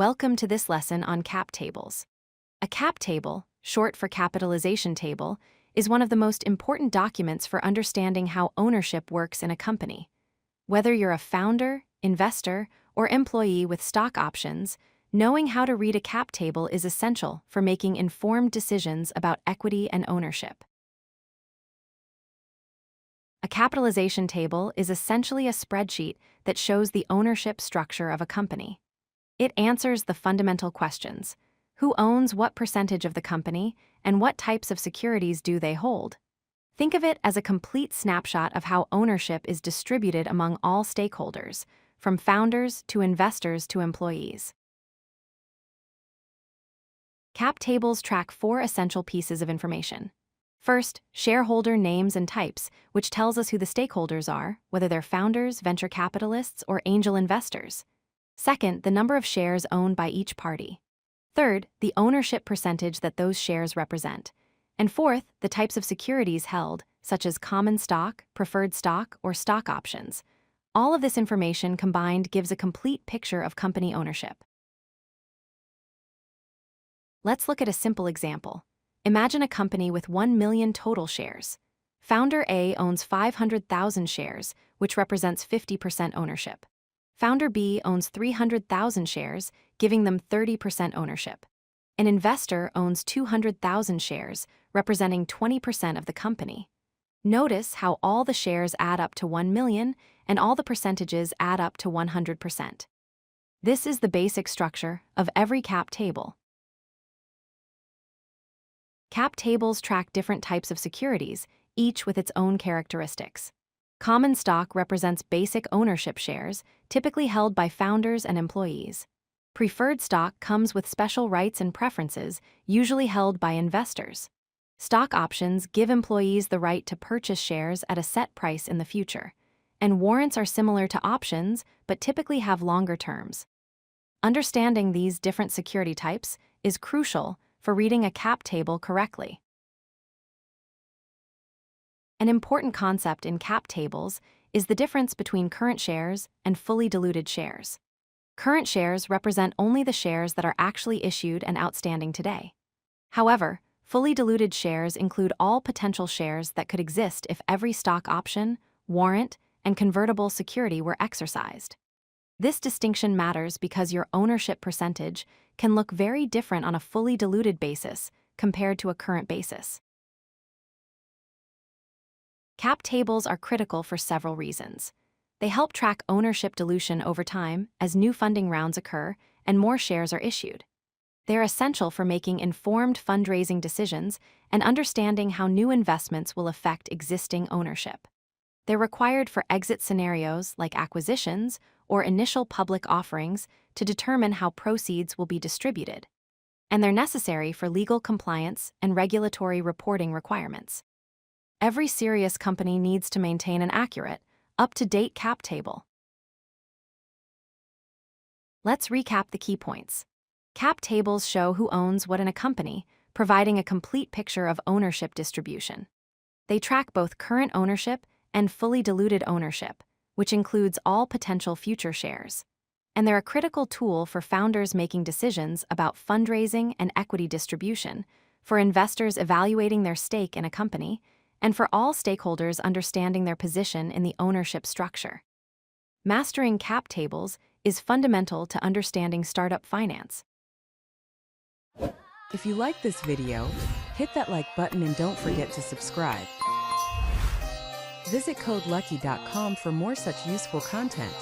Welcome to this lesson on cap tables. A cap table, short for capitalization table, is one of the most important documents for understanding how ownership works in a company. Whether you're a founder, investor, or employee with stock options, knowing how to read a cap table is essential for making informed decisions about equity and ownership. A capitalization table is essentially a spreadsheet that shows the ownership structure of a company. It answers the fundamental questions: who owns what percentage of the company, and what types of securities do they hold? Think of it as a complete snapshot of how ownership is distributed among all stakeholders, from founders to investors to employees. Cap tables track 4 essential pieces of information. First, shareholder names and types, which tells us who the stakeholders are, whether they're founders, venture capitalists, or angel investors. Second, the number of shares owned by each party. Third, the ownership percentage that those shares represent. And fourth, the types of securities held, such as common stock, preferred stock, or stock options. All of this information combined gives a complete picture of company ownership. Let's look at a simple example. Imagine a company with 1 million total shares. Founder A owns 500,000 shares, which represents 50% ownership. Founder B owns 300,000 shares, giving them 30% ownership. An investor owns 200,000 shares, representing 20% of the company. Notice how all the shares add up to 1 million and all the percentages add up to 100%. This is the basic structure of every cap table. Cap tables track different types of securities, each with its own characteristics. Common stock represents basic ownership shares, typically held by founders and employees. Preferred stock comes with special rights and preferences, usually held by investors. Stock options give employees the right to purchase shares at a set price in the future. And warrants are similar to options, but typically have longer terms. Understanding these different security types is crucial for reading a cap table correctly. An important concept in cap tables is the difference between current shares and fully diluted shares. Current shares represent only the shares that are actually issued and outstanding today. However, fully diluted shares include all potential shares that could exist if every stock option, warrant, and convertible security were exercised. This distinction matters because your ownership percentage can look very different on a fully diluted basis compared to a current basis. Cap tables are critical for several reasons. They help track ownership dilution over time as new funding rounds occur and more shares are issued. They're essential for making informed fundraising decisions and understanding how new investments will affect existing ownership. They're required for exit scenarios like acquisitions or initial public offerings to determine how proceeds will be distributed. And they're necessary for legal compliance and regulatory reporting requirements. Every serious company needs to maintain an accurate, up-to-date cap table. Let's recap the key points. Cap tables show who owns what in a company, providing a complete picture of ownership distribution. They track both current ownership and fully diluted ownership, which includes all potential future shares. And they're a critical tool for founders making decisions about fundraising and equity distribution, for investors evaluating their stake in a company, and for all stakeholders understanding their position in the ownership structure. Mastering cap tables is fundamental to understanding startup finance. If you like this video, hit that like button and don't forget to subscribe. Visit codelucky.com for more such useful content.